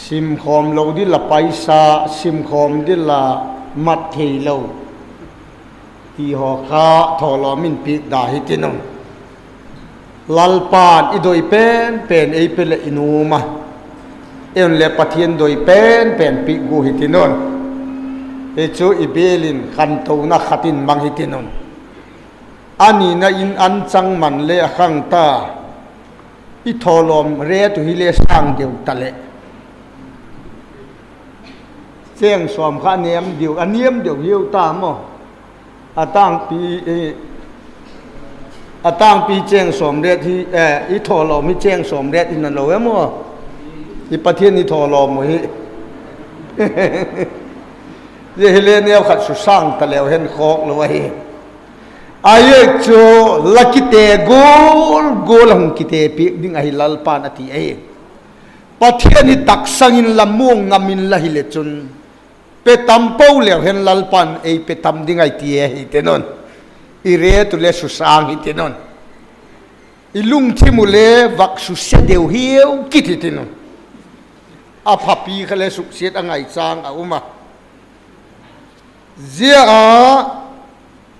ซิมคอมเราดิละไปซาซิมคอมดิละมัดเทโลที่หอค้าทอลอมินปีดาฮิตินงลัลปานอีโดยเป็นไอเป็นอินูมาเอ็นเลปะเทียนโดยเป็นปีกูฮิตินนเอจูอีเบลินขันโตนักขัดินบังฮิตินนอันนี้นะอินอันจังมันเลขังตาอีทอลอมเรตุฮิเลสังเดียวตะเลเสียงสวมข้าเนียมเดียวอันเนียมเดียวเยี่ยวตามอ่ะตั้งปีเจียงสวมเรียที่อีทอลอมิเจียงสวมเรียที่นั่นเราเอมั้งอีประเทศนี้ทอลอมมั้ยเรื่องเล่นเนี่ยขัดสุสานตะเลวเห็นคอกเลยไอ้โจลักกิเตโกลหงกิเตปีดิ้งไอ้ลัลปานอติเอประเทศนี้ตักสังอินละม่วงงามินละฮิเลจุนเปตัมเป้าเหลียวเห็นลัลปันเอเปตัมดิ้งไอตีเอฮิเตนนอีเรตุเลสุสางฮิเตนนอีลุงที่มุเลวักสุเสเดียวเฮียวกิทิเตนนอาพับปีเขาเลสุเสดอังไงจางอาอุมาเจ้า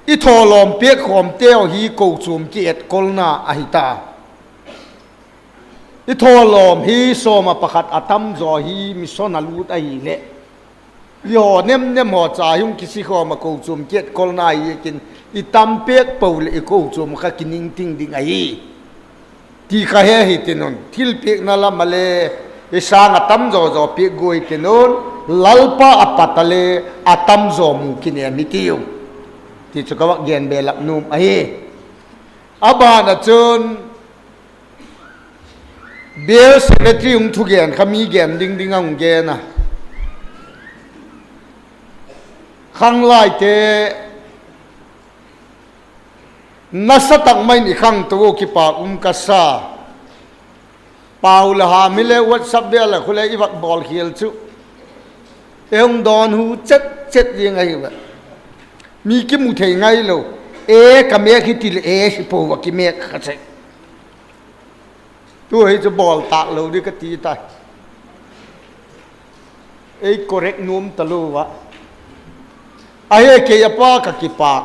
อีทอลอมเปียกขอมเตียวฮีโกจุมกิเอ็ดกอลนาอหิตาอีทอลอมฮีโซมาประคัดอัตัมจอฮีมิโซนาลูดไอเละยอเนมหัวใจยุ่งกิสิขอมาโกจุมเจ็ดกอลนายกินอีตัมเปียกเป่าเลยโกจุมข้ากินนิ่งทิ้งดิ่งไอที่ข้าเฮตินนทิลเปียกนั่นละมาเลอีสางอัตัมจอเปียกกุยตินนลัลปะอัปตะเลอัตัมจอมุกินเอมิติยุที่จะกว่าเกียนเบลักนุ่มไออาบานะจนเบลเซเลตรีอุงทุกเกนขามีเกนดิ้งอุงเกนนะขังไล่เตนัสตักไม่ในขังตัวกิปากกัสซาเปล่าละหามิเลวัดซับเบลละคนเลยอีวักบอลเขียลชุเอ็งดอนหูเจ็ดยังไงวะมีกิมุเทไงโลกับเมฆคิดติลสิโปวกิเมฆขัดเสตัวให้จะบอลตากเราดิกตีตายcorrect นุ่มตะลูวะไอ้เกียป้ากับกิปาก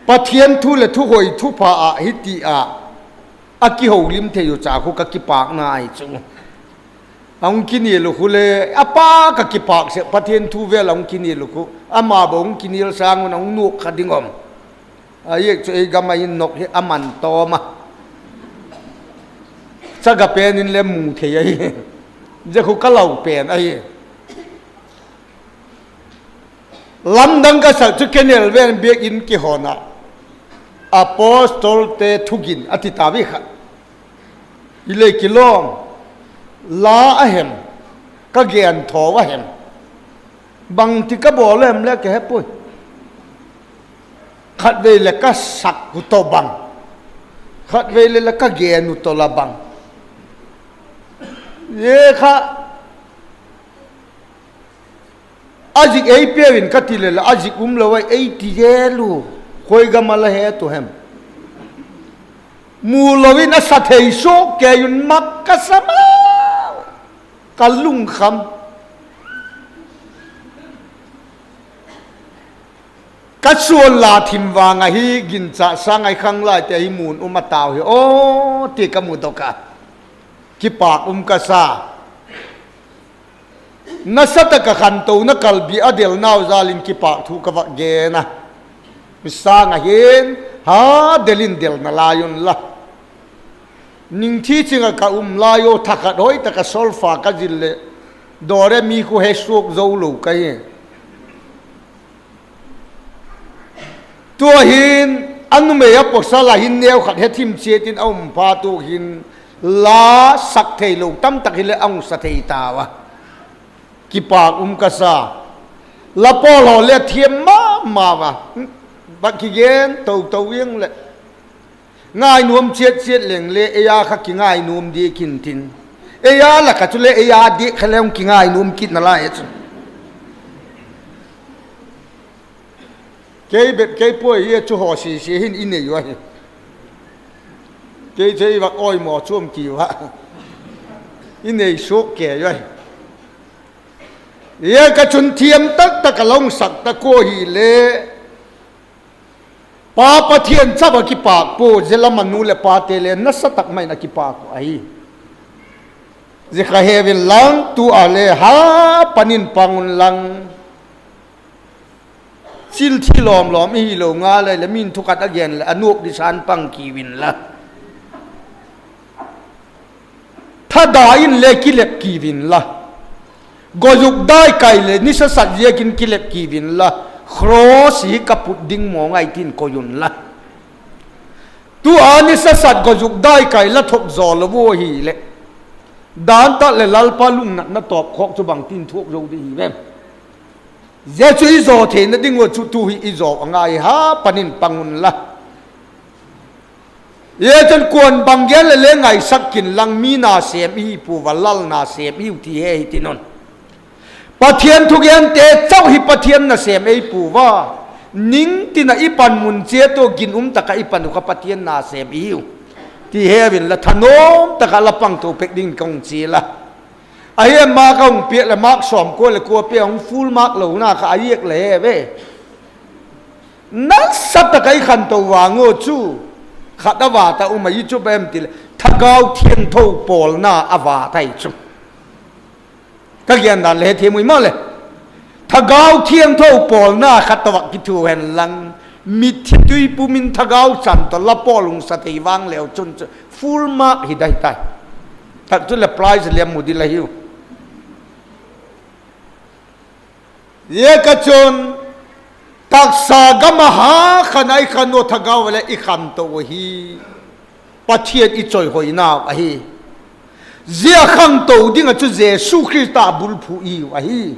ปะเทียนทุเลทุหอยทุพาหิติอากิหูลิมเทอยู่จากคุกับกิปากนายจุงองกินีลูกคุเลอาป้ากับกิปากเสปะเทียนทุเวลองกินีลูกคุอามาบงกินีลสางมันองนุกขัดดิงอมไอ้จะไอ้กำมายินนกเฮอามันโตมาสักเป็นนินเลมูเทียจะคุกเล่าเป็นไอ้ลำดังก็สักจุกเนลเวนเบียกินกิฮอนะอพอสตอลเตทุกินอธิตาวิขะอิเลกิลองลาอเหมก็เกียนทอวะเหมบางที่ก็บอกเลยมเล็กแค่ปุ้ยขัดเวลก็สักกุตบังขัดเวลก็เกียนุตละบังเยค่ะอาจิกเปียวินกัติเลลอาจิกุมเลวไอติเยลูคอยกำมาละเหตุเหมมูลวินสัตย์โซเกยุนมักกะสมากัลลุงคำกัดส่วนลาทิมวางไอฮิกินจะสร้างไอขังไล่แต่ฮิมูนอุมาตาวโอ้ตีกมุตกะกิปากกะซา na sata ka kanto na kalbi adel naw zalin kipa thu ka ge na misanga hin ha delin del na layon la ning thi chinga ka layo thaka doi taka solfa ka jille dore mi ku hesuk zo lo ka ye to hin anu me ya posala hin neu khat he thim chetin om pa tu hin la sak thei lo tam tak hile ang sa thei tawa kipa kasa LAPAWL le thiam ma bak ki gen to yeng le ngai nuam chet leng le eya kha ki ngai nuam di kin tin eya la ka chule eya di khalem ki ngai nuam kit na la et ke bet ke po ye chu ho si hin in ne yo ke chei bak oi mo chum ki wa in ne sok ke yo ye ka chun thiam tak ta ka long sak ta ko hi le pa pathian chaba ki pa po zela manu le pa te le na sa tak mai na ki pa ko ai je kha heaven lang tu ale ha panin pangun lang sil thi lom hi lo nga le min thukat again le anuk di san pang ki win la thada in le ki lep ki win la gojuk dai kai le ni sa sat ye kin ki lep ki win la cross hi kaput ding mo ngai tin ko yun la tu ani sa sat gojuk dai kai la thok zo lo wo hi le dan ta le lal pa lung na top khok chu bang tin thok zo di hi je chu i zo the na ding wo chu tu hi i zo ngai ha panin pangun la ye chen kon bang gel le ngai sakin lang mi na sem hi pu walal na sem hi ti he ti non pathian thu gen te chau hi pathian na sem ei pu wa ning tina ipan mun che to gin taka ipan ka pathian na sem hi ti he bin la thanom taka lapang to pek ding kong chi la ai ma kong pe la mak som ko le ko pe ong full mark lo na ka ayek le ve na sat ta kai khan to wa ngo chu khata wa ta umai chu bem ti thagau thien tho pol na awa tai chu các gian đàn lệ thêm mùi mơ lệ thagau thiên thâu pol na khát tawak ki thu hen lang mit thi tui pu min thagau chan to LAPAWL lung sa thei wang leo chun full mark hi dai tai tak chu le prize le mu di la hiu ye ka chun tak sa gama ha khanai khano thagau le I khan to hi pathian I choi hoi na a hi zia khang to ding a chu Jesu Christa bul phu I wa hi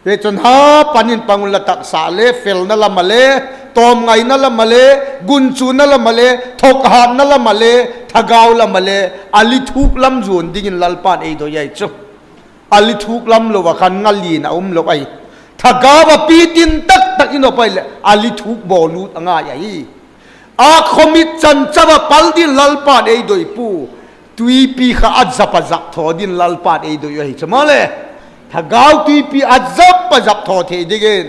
ve chon ha panin pangul la tak sa le fel na la male tom ngai na la male gun chu na la male thok han na la male thagau la male ali thuk lam zun ding in lalpan ei do yai chu ali thuk lam lo wa khan ngali na lo ai thagawa pitin tak ino pai le ali thuk bo lut anga yai a khomit chan chawa paldin lalpan ei doi pu tui pi kha adzap azap tho din lalpat ei do yo hi chamale thagau tui pi adzap azap tho the digen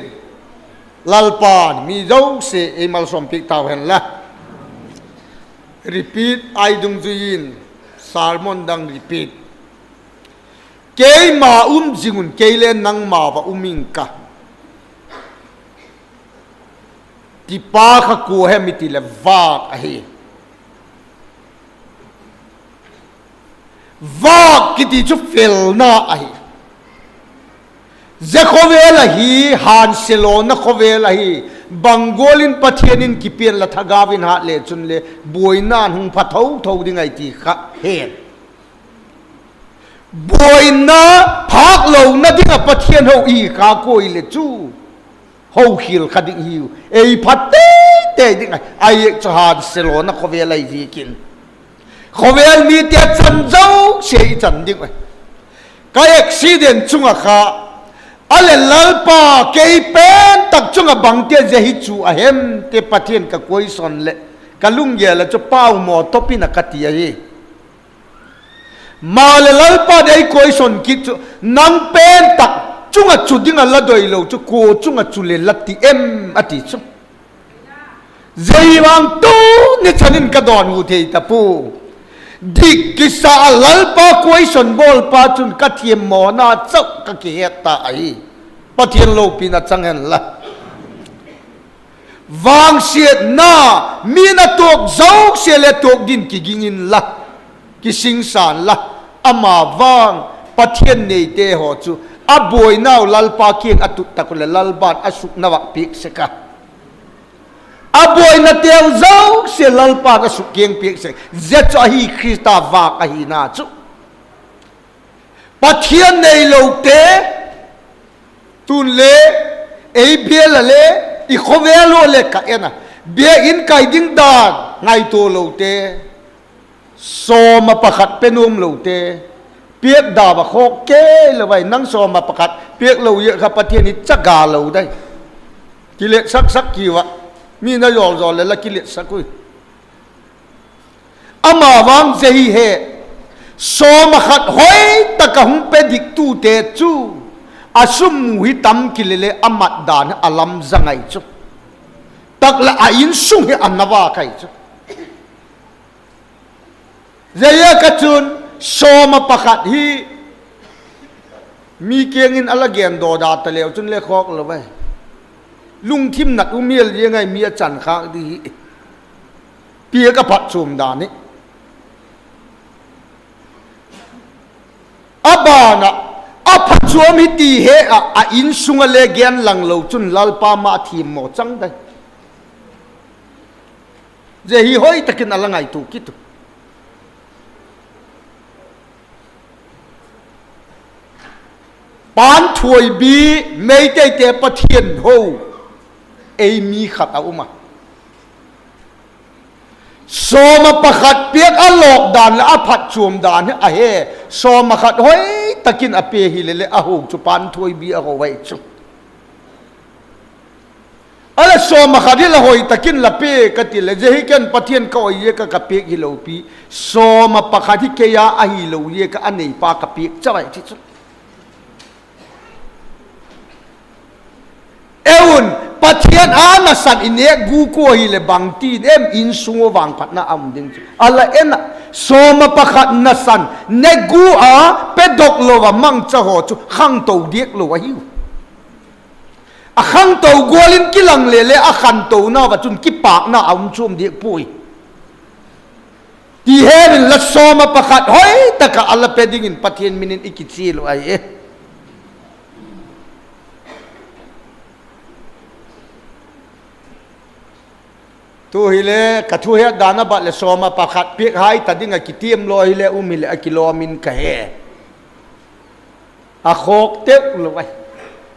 lalpan mi zo se e mal som pik taw hen la repeat ai dung juin sermon dang repeat ke ma jingun ke len nang ma wa uming ka ti pa kha ko he mi ti le va a hi vak kiti chu fel na ai ze khovela hi han selona khovela hi bangolin pathianin kipian la thagawin ha le chun le boina hung phathau thau dingai ti kha he boina phak lo na dinga pathian ho I ka koi le chu ho khil khading hiu ei phatte te dingai ai chu han selona khovela hi kin khovel mi te chan zo sei chan ding ka accident chunga kha ale lalpa ke pen tak chunga bangte je hi chu a hem te pathian ka koi son le kalung ye la chu pau mo topina katia hi ma le lalpa dei koi son ki chu nang pen tak chunga chu dinga la doi lo chu ko chunga chu le lati em ati chu zei wang tu ni chanin ka don hu thei ta pu ดิกิสาลัลปาควยสนบอลปาจุนกัดเทียมหมอนาเจ้ากักเหตุตายปะเทียนโลปีนัดจังเห็นละวางเสียนามีนาตกเจ้าเสียเลตกดินกิกิงินละกิสิงสารละอามาวางปะเทียนเนเตหอจูอบวยนาวลัลปาเกียงอตุตะกุลลัลบานอสุกนวักพิกเสกะอบวยนาเตียวเจ้าเสียลัลปานอสุกเกียงพิกเสกเจ้าจะฮีคริสตาวากะฮีนาจูปะเทียนเนโลเตตุนเลเอเบียลเลอีโคเวโลเลกะเอนะเบียอินไกดิ้งดานไงตัวโลเตโซมาประคัดเป็นอุมโลเตเปียกดาบะโคเกลไว้นั่งโซมาประคัดเปียกโลเยอะครับประเทศนี้จะกาโลได้กิเลสสักกี่วะมีนายอเลยละกิเลสสักคุยอามาวางเจฮีเฮโซมาขัดหอยตะกะหุงเป็ดิกตูเตจูอาสุมมุฮิตัมกิเลเลอามัดดานอัลัมจังไงจูตักละอินสุงเฮอันนาวาไกจูเจียกจุนโซมาประคัดฮีมีเกียงินอลเกียนโดดาตะเลวจนเลขอกเลยไว้ลุงทิมนัดอุเมียลยังไงมีอาจารย์ข้างดีเปียกผัดชุมดานี่อาบานะอาผัดชวมิตีเฮอาอินสุงเลเกียนหลังเหลาจุนลัลปามาทีมหมดจังได้เจฮีห้อยตะกินอะไรไงถูกคิดปานถวยบีไม่ได้แต่ประเทียนโฮเอมีขัดเอามาโซมาประคัดเปียกอลอกดานและอผัดชวมดานเนี่ยเฮโซมาขัดเฮ้ยตะกินอเปียฮิเลเลอหูจุปานถวยบีเอาไว้จุอะไรโซมาขัดที่ละหอยตะกินละเปียกติเลเจฮิกันประเทียนก็เยกกับเปียกฮิโลปีโซมาประคัดที่เกียร์อฮิโลเยกอันนี้ปากกับเปียกจะไว้ที่สุดเอวุนปะเทียนอานาสันอินเนกูโกฮิเลบังตีเอ็มอินสุงวังพัดนาอัมดิงอะไรเอ็นโซมาปะขัดนาสันเนกูอาเป็ดกโลวามังจะหอจุขังโตเดียกโลวาฮิวอะขังโตกัวลินกิลังเลเลอะขันโตนาวะจุนกิปากนาอัมชุมเดียกปุยที่เฮรินละโซมาปะขัดเฮ้ยตะกะอัลเป็ดิงินปะเทียนมินินอิกิซีโลไอเอตัวฮิเลกัทุเฮดานาบัตเลโซมาปะขัดเปียกหายตัดดิ้งกิเตียมลอยฮิเลอุมิเลกิโลมินกะเฮอะโคกเตกลอย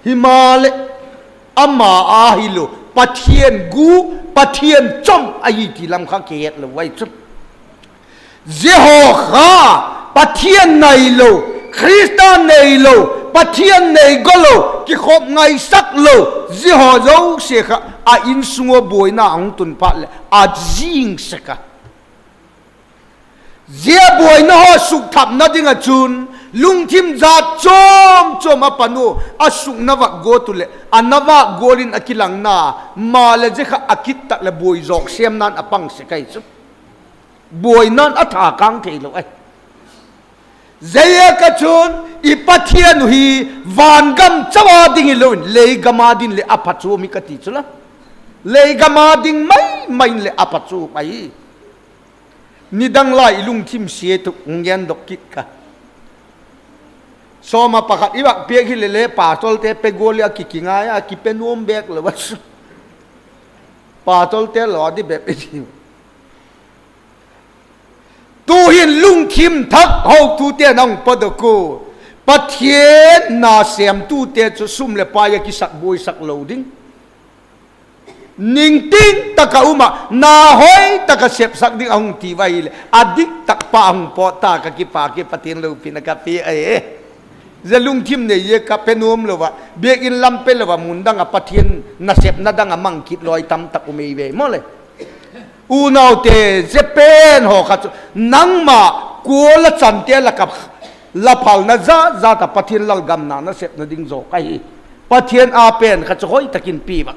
ฮิมาเลอามาอาฮิโลปะเทียนกูปะเทียนจอมอายิติลำข้าเกตลอยจุดเจโฮคาปะเทียนในโลคริสตานในโลปะเทียนในกโลกิขบไงสักโลเจโฮโจเสกอาอินสุงบวยนาอังตุนพัดเลอาจิงสกะเจียบวยนาสุกทับนาดิงจุนลุงทิมจัดจอมอปนูอาสุกนวักโกตุเลอันนวักโกลินอกิลังนามาเลเจคะอากิตตะเลบวยจอกเสียมนันอปังสกายสุบวยนันอัฐากังเทโลไอเจียกจุนอีปัทยานุฮีวันกัมจวาดิงโลนเลกามาดินเลอปัจจุมิกติจุละเลยกามาดิงไม่เลยอปัจจุไปนี่ดังไล่ลุงทิมเสียตุกเงียนดอกกิกะโซมาปะขัดอีวักเปียกฮิเลเลป่าตอลเตเปโกเลียกิกิงายากิเป็นวมเบกเลยวะป่าตอลเตหลอดิแบบนี้ตูหินลุงทิมทักเอาตูเตนังปดกูปะเทียนนาเสียมตูเตจะซุ่มเลปายกิสักบวยสักโลดิ้งนิ่งติ้งตะกะอุมานาหอยตะกะเสพสักดิ้งองตีไว้เลยอดิกตะปางปอตากะกิปากิปะเทียนโลปินกะปีเอจะลุงทิมเนี่ยเยกะเป็นวมเลวะเบียกินลำเป็นเลวะมุนดังอะปะเทียนนาเสพนาดังอะมังคิดลอยตำตะกุมีเวมอเลยอูนาวเตเจเป็นหอขัดนังมากัวละจันเตละกับละพัลนะจ้าตะปะเทียนลัลกำนานาเสพนาดิ้งโจกไอปะเทียนอาเป็นขัดจะหอยตะกินปีบะ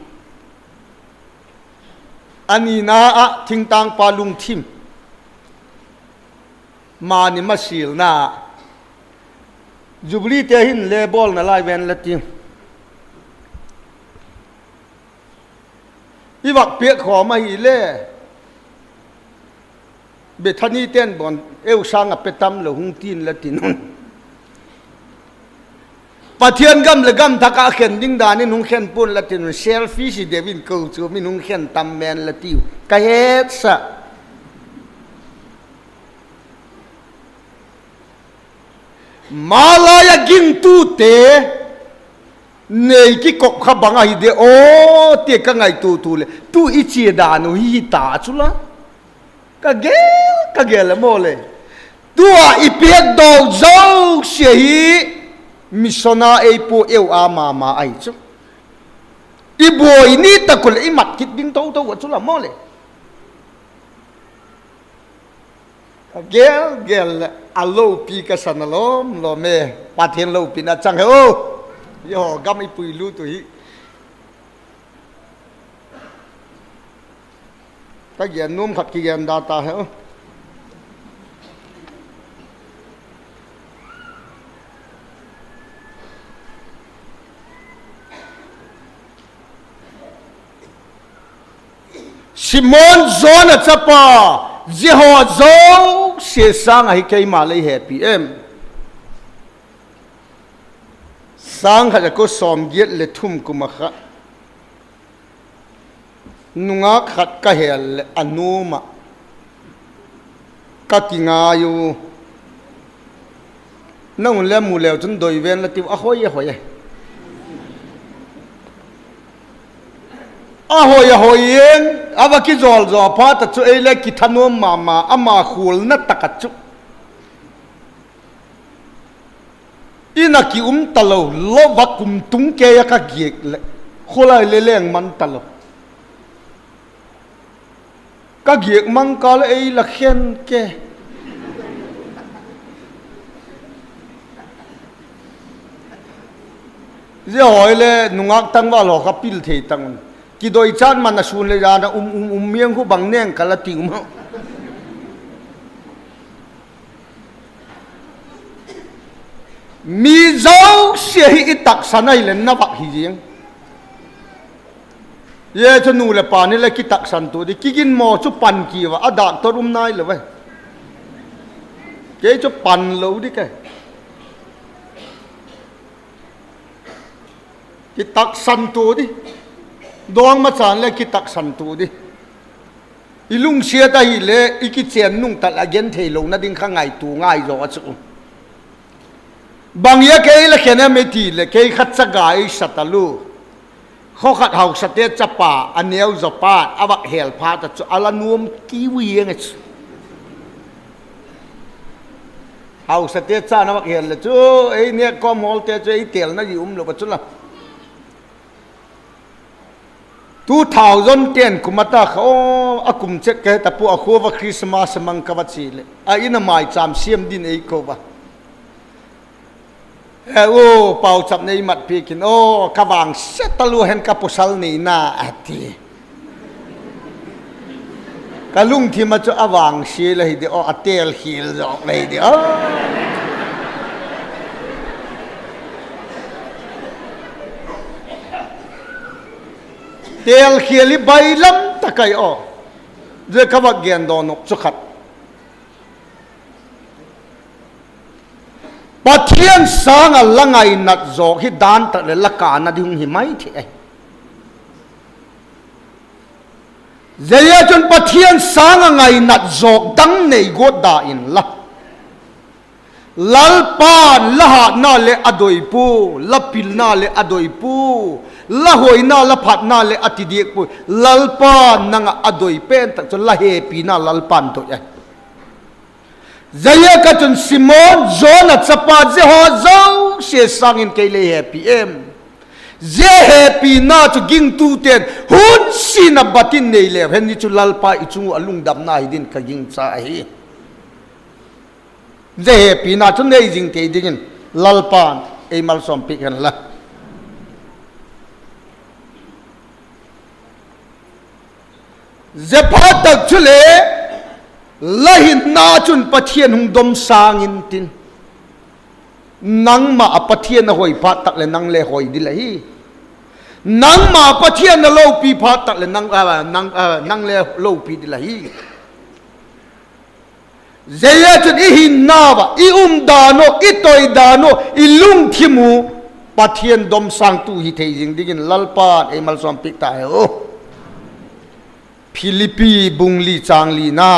อันนี้นะทิ้งตังปาลุงทิม มานี่มาสิลนะจูบลีเตหินเลบอลน่ะไล่เวนละทีอีวักเปียขอมาฮีเล่เบทันีเต้นบอนเอวสร้างอเปตัมละหุงตีนละทีนุ่นปะเทียนกำละกำทักอาเข็นดิ้งดานี่นุ่งเข็นปุ่นละทีนุ่นเซลฟี่สิเดวินเกลจูมินุ่งเข็นตัมแมนละทีกะเฮ็ดซะมาลายกินตูเตเนยกิกบขบังไอเดโอเตกังไงตูเลยตูอิจิดานุฮิตาชุละกะเกลโมเลยตัวอีเปียกดอกเจ้าเสียฮีมิสนาเอปูเอวอามาไอชุอีบอยนี่ตะกุลอีมัดคิดดิ้งโตวัชุละโมเลยเกลอโลปีกสันลมโลเมปาเทียนโลปีน่าจังเหรอยอกำไอปุยรู้ตัวฮีก็เย็นนุ่มขัดกี่เย็นดาตาเหรอซิมอนโซนจะปะเจ้าโจ้เสียสังให้ใครมาเลยแฮปปี้สังเขาจะก็สอมเย็ดเลยทุ่มกุมขะนุงาขัดกะเฮลอนุมะกะกิงาอยู่นั่งเล่มูเลวจนโดยเวนละติวอ้อยอ้อยเองอาว่ากิจอลจอพาตัดช่วยเล็กกิธนุมมาอามาคูลนัดตะกัดจุอีนักกิตะโลลวักุมตุงเกยกะเกียกเลยโคลายเลี้ยงมันตะโลกะเกียกมังกาลละเขียนเกเจ้าหอยเลยนุงักตั้งว่าหลอกกับปิลเทตังกี่โดยชาติมันสูนเลยนะเมียงคู่บังเนียงกะละติวมั้งมีเจ้าเสียอิตักสันไอเลนนับหิจิงเย่จะนูเลปานี่เลยกิตักสันตัวดิกินหมอจุปันกีวะอดาตรุมนายเลยเว้ยเก๋จุปันเลวดิแกกิตักสันตัวดิดวงมาสานเลยกิตักสันตัวดิอีลุงเสียตาหิเลอีกิเจียนนุ่งตัดละเย็นเทลงนั่นดิ้งข้างไงตัวง่ายรอสุบางอย่างเกย์ละแค่นั้นไม่ทีเลยเกย์ขัดสกายสัตลูเขาขัดหาวสเตจป่าอันเนียวจะป่าอาบักเฮลพาตัดอาลานุมกีวีเองหาวสเตจอาบักเฮลเลยจูไอเนี่ยก็มอลเตจไอเทลนั่นอยู่ลงไปจุละ2010กุมตาเขาอากุมเช็คแค่แต่พวกเขาว่าคริสต์มาสมังกวัดสิเลยไอ้นั่นหมายจำเสียมดินไอ้เขาว่าโอ้เป่าจับในมัดพีกินโอ้กวางเสตลูเห็นกับผู้สาวนี่น่าอัตีกะลุงที่มาจะอวางเสียเลยเดี๋ยวอัตเตลฮิลจอกเลยเดี๋ยวเตลฮิลิใบลำตะไคอ้อเรื่องกวักเกียนโดนสุขัดปะเทียนสางละไงนัดจอกฮิดานตะเลละกานัดหุงหิไม่เทเจียจนปะเทียนสางไงนัดจอกดังในกดดาอินละลัลปานละหานาเลอดอยปูละปิลนาเลอดอยปูละหอยนาละผัดนาเลอติเดียกปูลัลปานนังอดอยเป็นแต่จนละเฮปีนาลัลปานตัวใหญ่Zaya katun Simon John at sapat zehozaw siya sangin kay le happy ze happy na to ging tuten hun sinabatin nile hen ni chulalpa ichungu alungdam na hidin kaging sahi ze happy na to nei jing te dingin lalpan e malsom pikan la ze phatak chule lahin na chun pathian hung dom sang in tin nang ma pathian na hoi phat tak le nang le hoi di la hi nang ma pathian na lo pi phat tak le nang le lo pi di la hi zeya chun I hin na ba I dano I toy dano I lung thimu pathian dom sang tu hi thei jing digin lalpan e mal som pik ta ho Philippi bungli changli na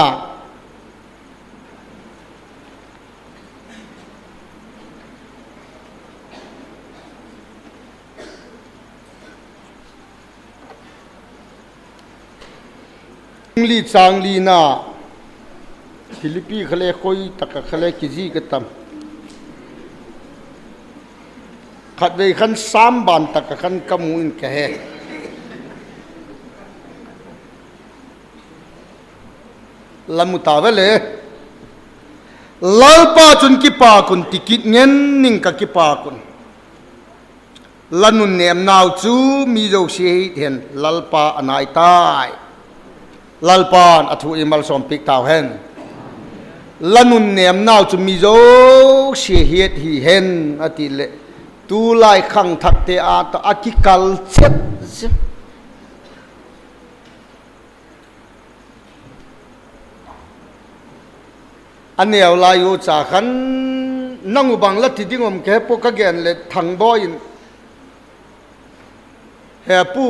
bungli changli na Philippi khale khoi tak khale kiji ka tam khat ve khan sam ban tak khan kamu in ka he lamutawale lalpa chun ki pa kun tikit ngen ning ka ki pa kun lanun nem naw chu mi jo si hen lalpa anai tai lalpan athu imal som pik taw hen lanun nem naw chu mi jo si het hi hen atile tu lai khang thak te a ta akikal chet anel la yu cha khan nangu bang la ti dingom ke po ka gen le thang boy he pu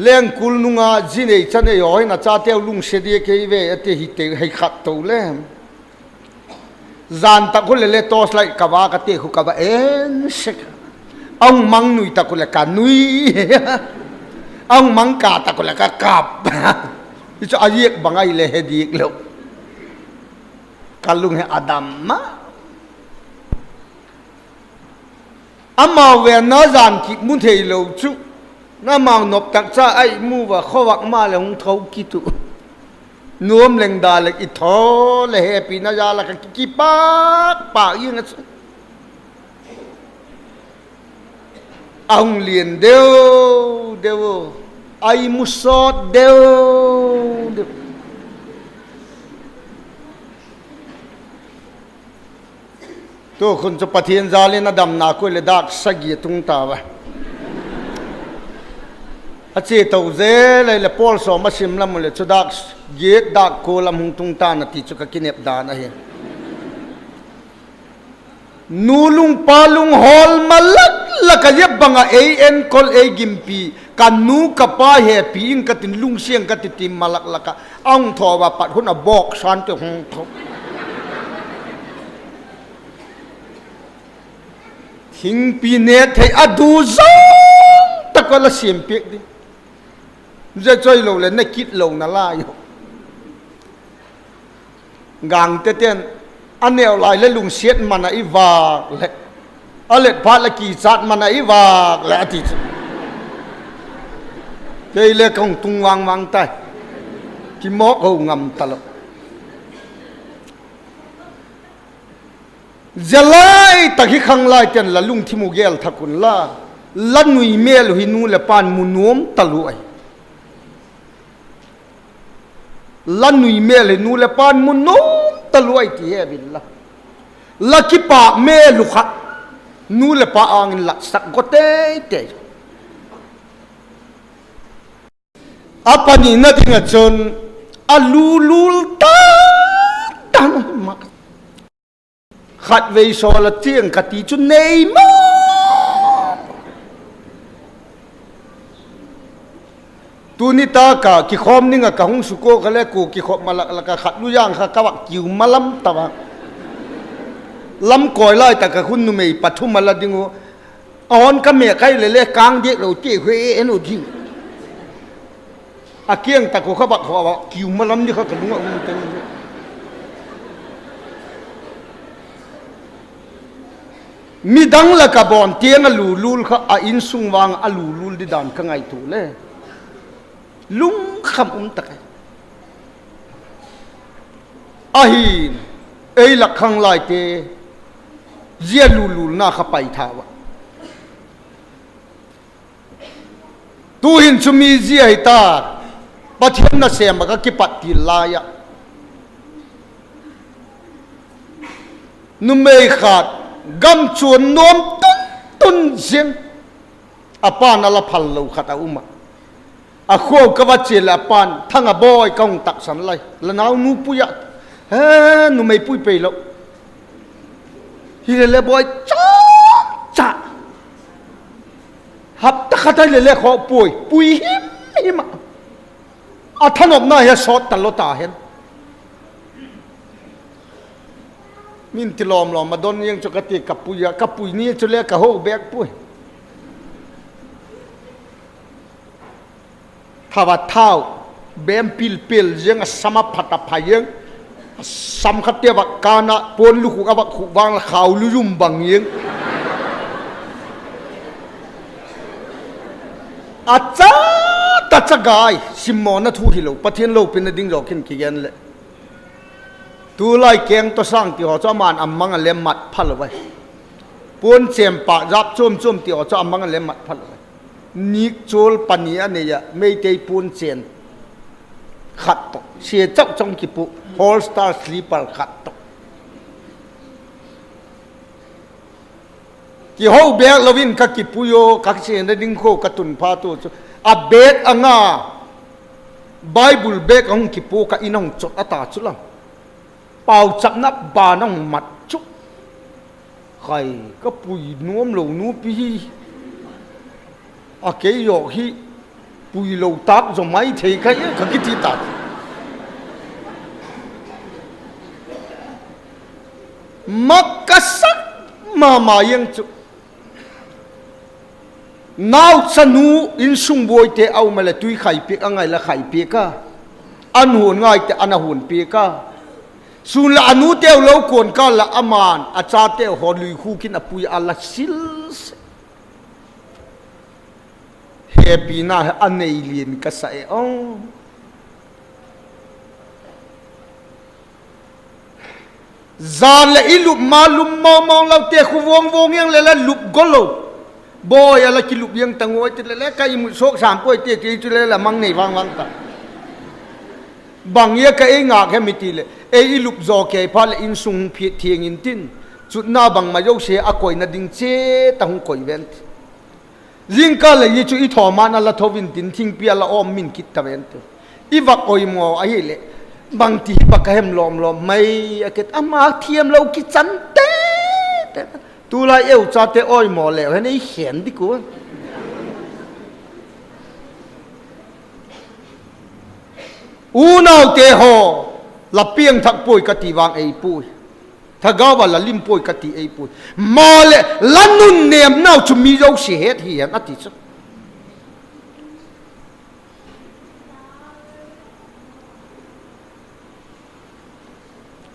leng kul nunga jinei chane yoi na cha teu lung se die ke ve ate hi te hai khat to le zan ta ko le tos lai ka wa ka te khu ka ba en sek ong mang nui ta ko le ka nui ong mang ka ta ko le ka kap I cha ayek bangai le he dik lo kalung he adam ma amma we na zan ki mun thei lo chu na mang nop tak cha ai mu wa khowak ma le hung thau ki tu nuam leng da le I tho le he pi na ya la ka ki pa yin ông liền đều ai mu sot đều to khun chu pathian zalin adam na ko le dak sagi tung ta wa achi to ze le pol so ma sim lam le chu dak ge dak ko lam hung tung ta na ti chu ka kinep da na he nulung palung hol malak lakayep banga en kol e gimpi kanu kapa he pi ing katin lung siang katitim malak laka ang thowa pat hun a bok san te hung thop thing pi ne thei adu zong takala sim pek di je choi lo le na kit lo na la yo gang te ten anel lai le lung siet mana I wa le alet pha la ki chat mana I wa le ati ke le kong tung wang tai ki mo ho ngam talo jalai takhi khang lai ten la lung thimu gel thakun la lanui mel hinu le pan munom talu ai lanui mel hinu le pan munom taluai ti he bin la ki pa me lu kha nu le pa ang la sak go te apani na tinga chon alulul ta tan ma khat ve so la tiang ka ti chu nei ma tunita ka ki khom ninga ka hung su ko ka le ku ki khop malak la ka khat lu yang kha ka wak kiu malam tawa lam koi lai ta ka khun nu mei pathum mala dingu on ka me kai le kang de ro che hwe enu thi a kieng ta ko kha bak ho kiu malam ni kha ka lu ngom ten mi dang la ka bon tiang lu lul kha a in sung wang a lu lul di dan ka ngai tu le lung kham tak ahin ei la khang lai te zia lulul na kha pai thawa tu hin chumi zia ita pathian na sem ka ki patti la ya นุ่มไม่ขาดกำชวนนวมตุนเสียงอปานละพันลูขัดอุมาอาขวกวัดเจลปานทั้งบ่อยกงตักสันเลยแล้วน้านูปุยนุ่มไม่ปุยไปแล้วฮิเลบ่อยจ้าฮับตะขัดเลยขอปุยหิมอาท่านอบน่าเฮสอดตลอดตาเห็นมินติลอมมาโดนยังจุกติกับปุยนี่จุเล่กับโฮแบกปุยถ้าว่าเท้าเบมปิลยังสมพัตพายังสมขัดเตียบกานะปนลูกกับขุบางข่าวลุยุ่มบังยังอาจารย์ตัดกายสิมอนะทูฮิโลปะเทียนโลเป็นดิ่งรอขึ้นกี่ยันเลยตัวไล่แกงตัวสร้างที่เขาจะมันอัมมังเล็มมัดพัลไว้ปนเสียมปะรับจุ่มที่เขาจะอัมมังเล็มมัดพัลไว้นิกโจลปัญญาเนี่ยไม่ได้ปนเสียนขัดตกเสียเจ้าจงกิปุฮอลสตาร์สลีปร์ขัดตกที่เขาเบกลวินกักิปุโยกักเสียนดิ่งโคกัตุนพาตัวอับเบกอ่างาไบเบิลเบกของกิปุกับอินองจดอัตตาจุลังเป่าจับนับบาน้องมัดจุกใครก็ปุยน้วมเหลวนูปีอาเกยโยฮีปุยเหลวตักจะไม่เทใครก็คิดที่ตัดมักกะสักมายังจุนาวสนูอินสุงบวยเตเอามาเลยตุยไข่เปียกอะไรละไข่เปียกอันหุ่นง่ายแต่อันหุ่นเปียกสุนละอนุเตียวเล่าก่อนก็ละอามานอาจารย์เตียวหอลุยคู่กินอปุยอัลละซิลเฮปีน่าอันเนยเลียนก็ใส่ซาเลอิลุบมาลุมมองเราเตียคู่วงยังเลยลุบกโลบอยอะไรกิลุบยังตั้งไว้จุดเลยก็ยิมุโซกสามป่วยเตียจุดเลยละมังในวังตาบางอย่างก็เองแค่ไม่ตีเลยอิลุบโจเกยพาเลอินซุงพิเทียงอินตินจุดหน้าบางมาโยกเสียอากอยนาดิงเจตั้งคอยเวนต์ยิงก็เลยยิ่งจุดอีทอมานั่นละทวินตินทิ้งเปียละอมมินคิดตะเวนต์อีวักออยมัวไอ้เละบางทีปากแหมลอมไม่เกิดอามาเทียมเราคิดจันเตตัวไรเอวจ่าเตออยมัวแล้วให้ในเห็นดิกูอูนาวเตหอละเปียงทักป่วยกติวางไอ้ป่วยถ้าก้าวละลิมป่วยกติไอ้ป่วยมาเลยลันนุนเนียมนาวจุมีเราเสียเหตุเหี้ยนอติสุ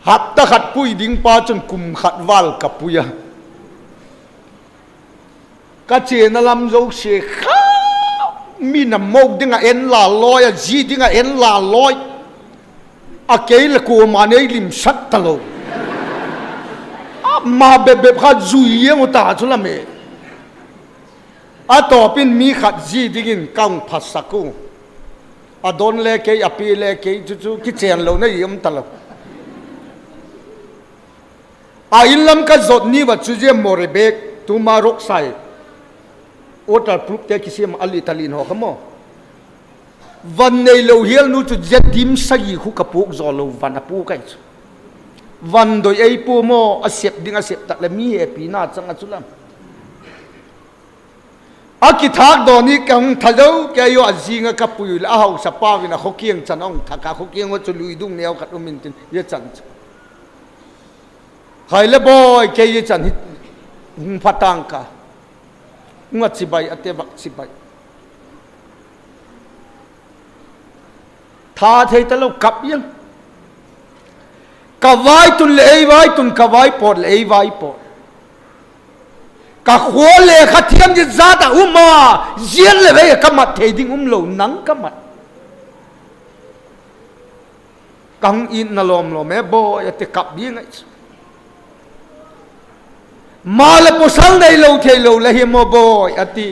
หัดตะขัดป่วยดิ้งป้าจนกุมขัดวัลกับป่วยก็เจนลำเราเสียข้ามีน้ำมกดิ้งเอ็นลาลอยจีดิ้งเอ็นลาลอยอาเกยละกูมาเนยลิมสัตตโลมาเบบขัดจุยยังอุตาชุลเมอาต่อเป็นมีขัดจีดิ้งกังพัสกุอาโดนเล่เกยอปีเล่เกยจู่ๆคิดเจนเราเนี่ยยมตลอดอินลำก็จดนี้ว่าจู่ๆโมเรเบกตูมารกใส่โอตาพลุกเตกิเสียมอลิตาลินหอขโมวันในเราเฮียนู้จุดเจ็ดดิมสกีคุกปุกจอลวันอปูกันวันโดยไอ้ปูโมอาเสพดิ้งอาเสพตักเลมีเอปีนาจังอาจุลัมอากิทักดอนี้กังทะเลแกโยอาจิงกับปุยละเอาสปาวินะเขาเกียงจันองทักเขาเกียงว่าจุลุยดุงเนียวขัดอุมินตินเยจันใครละบอยแกเยจันหิพัตังกางัดสิบใบอัตเตบักสิบใบท่าเทตะเรากับยังกะไว้ตุนเลยไว้ตุนกะไว้ปอดเลยไว้ปอดกะขัวเลยขัดเทียมจะซาตาอุมาเยี่ยนเลยเว้ยกะมัดเทดิ้งเหลานังกะมัดกังอินนลอมแม่บอยอัตเตกับยังไงมาเลปสัลในโลเทโลละเฮมบอยอติ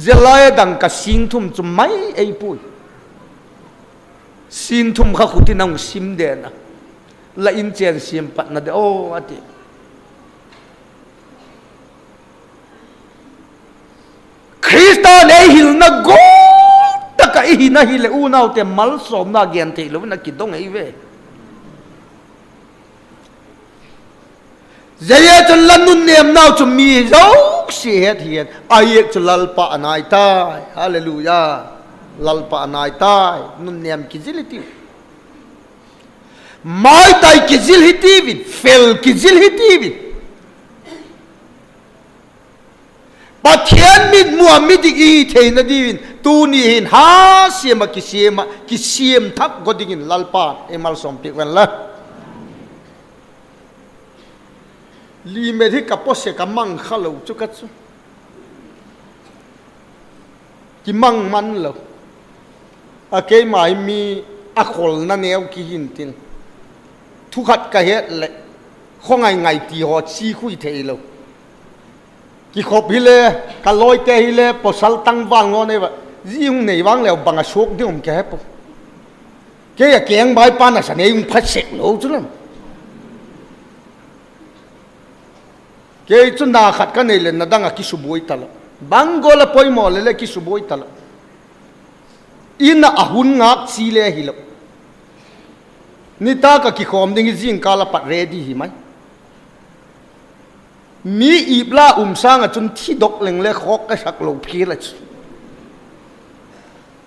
เจลายดังกับสินทุมจุไม่ไอ้ปุยสินทุมข้าขุดที่นั่งซิมเดนะละอินเจนซิมปัดนาเดโออติ na go taka ihina hile unaw te mal som na gian te lo na kidong ei ve zaya chon lanun nem naw chum mi zo si het hian ayek chlal pa anai tai hallelujah lalpa anai tai nun nem kiziliti mai tai kizil hitivit fel kizil hitivit pathian mit muammid i theina divin tu ni hin ha siema kisiem thak godingin lalpa emal sompi wen la li me thi kapose kamang khalo chukatsu ki mang man lo akei mai mi akhol na neu ki hintin thu khat ka het le khongai ngai ti ho chi khui thei lo ki khop hi le ka loi te hi le posal tang wang ngo ne ba jiung nei wang le bang a sok ding ke po ke ya keng bai pa na sa ne yung phat sek lo chu lam ke chu na khat ka nei le na dang a ki suboi tal bang go la poi mo le ki suboi tal ina ahun ngak chi le hi lo ni ta ka ki khom ding jing ka la pat ready hi mai mi ibla sang a chun thi dok leng le khok ka sak lo phi la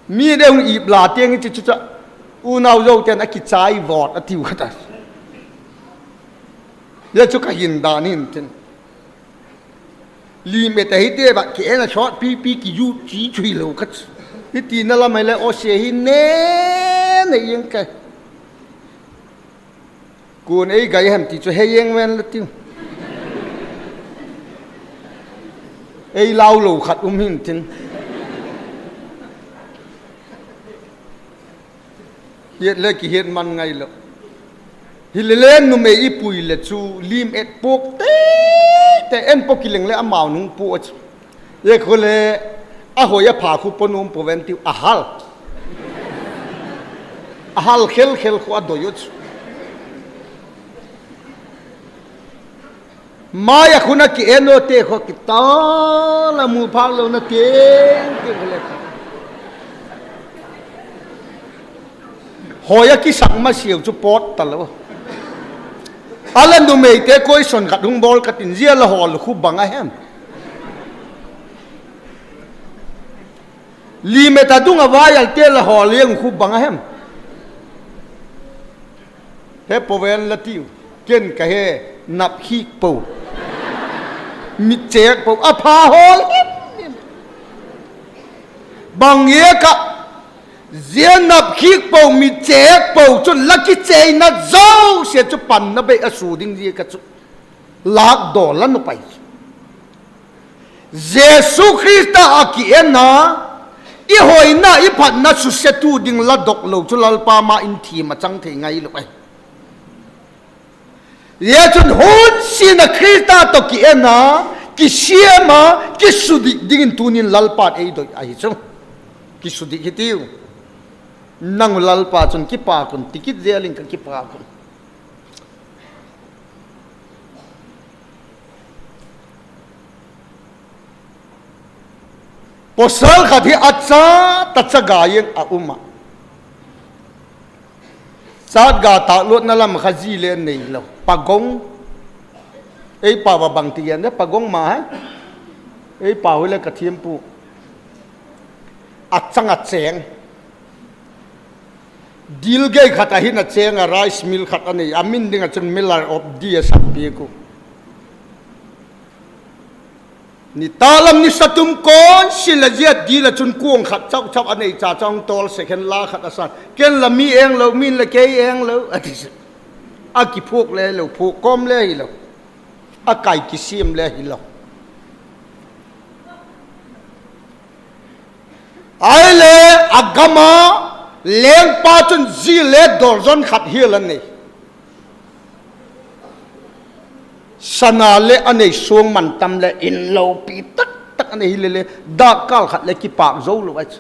mi de ung ibla tiang chi chu cha u nau zo ten a ki chai vot a tiu khata ya chu ka hin da nin ten li me te hi te ba ki ena shot pi ki yu chi chui lo khat hi ti na la mai le o se hi ne ne yeng ka kun ei gai ham ti chu he yeng wen la tiu ei lau lo khat hin tin hiet le ki hiet man ngai lo hi le len nu me i pui le chu lim et pok te en pok kileng le amau nung pu ach ye khole a hoya pha khu ponum poventiu ahal khel khu adoyot maya khuna ki eno te kho ki ta la mu phak lo na ke khole hoya ki sang ma siu chu pot talo alan du mei te koi son khat hung bol katin zia la hol khu banga hem li me ta dunga vaial te la hol yang khu banga hem he poven la tiu ken ka he nap khi po mi chek po a pha hol bang ye ka zian nap khi po mi chek po chu lucky chei na zo se chu pan na be asu ding ji ka chu lak do la no pai jesu christa akiena i hoina i phat na su se tu ding la dok lo chu lal pa ma in thi ma chang thei ngai lo ai ye chun hun si na christa to kiena ki siema ki su ding tunin lal pat ei do ai chu ki su di hitiu nang lal pa chun ki pa kun tikit zeling ka ki pa kun posal khathi acha tacha gayeng a uma sat ga ta lot na lam khaji le nei lo pagong ei pa wa bang ti yan pagong ma ei pa hule ka thiam pu achanga cheng deal gay khata hin a cheng a rice mill khat ani amin ding a chun miller of dia sapi ko ni talam ni satum kon silajia dila chun kuang khat chau chau anei cha chong tol second la khat asan ken la mi eng lo min la ke eng lo atis a ki phok le lo phok kom le hi lo a kai ki sim le hi lo ai le agama leng pa chun zi le dorzon khat hilan nei sana le anei suang man tam le in lo pi tak anei le da kal khat le ki pak zo lo ach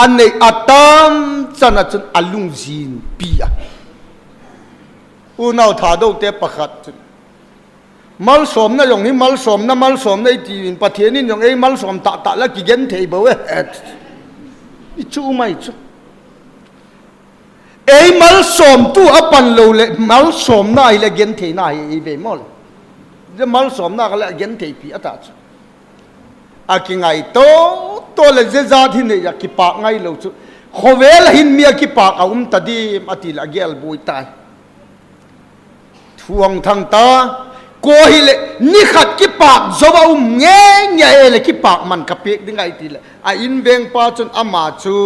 anei atam chana chun alung zin pia unau tha do te pakhat มัลสมนะอย่างนี้มัลสมนะมัลสมในจีนประเทศนี้อย่างไอ้มัลสมตะแล้วกี่เย็นเทบ่เว้ยอิจูไม่จูไอ้มัลสมตู้อปันโลเลยมัลสมน่าเลยเย็นเทน่าไอ้เวมอลจะมัลสมน่าก็เลยเย็นเทปีอัตตาจูอากิไงโตเลยเจ้าที่เนี่ยอยากกิปากไงโลจูขเวลหินเมียกิปากเอาตาดีมาตีละเกลบุยตายทวงทางตาโกหิเลนี่ขัดกิปากจบเอาเงี้ยเลยกิปากมันกระเปียกยังไงตีละอินเวงปาจนอามาจู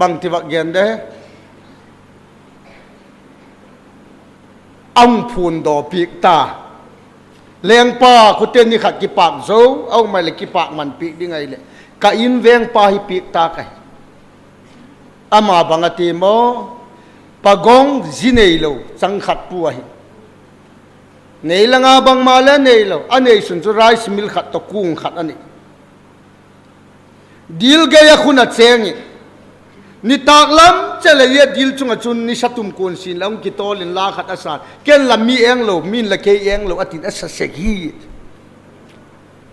บางทีว่าเงี้ยเด้อังพูนดอปีกตาเลี้ยงป้าคุณเต้นนี่ขัดกิปากโจเอาไม่เลยกิปากมันปีกยังไงเลยกะอินเวงป้าให้ปีกตาไกอามาบังตีโมปะกงจีเนยโลสังขัดปัวหิเนยละงาบังมาแล้วเนยโลอันนี้สุนทรายสมิลขัดตะกุ้งขัดอันนี้ดีลเกยคุณอัดเซงนี่ตากล้ำจะเลยดีลจุงจุนนี่ชัตุมกุนสินแล้วกิโตลินลาขัดอาสาเกลละมีเองโลมินละเกยเองโลอตินอัศเสกี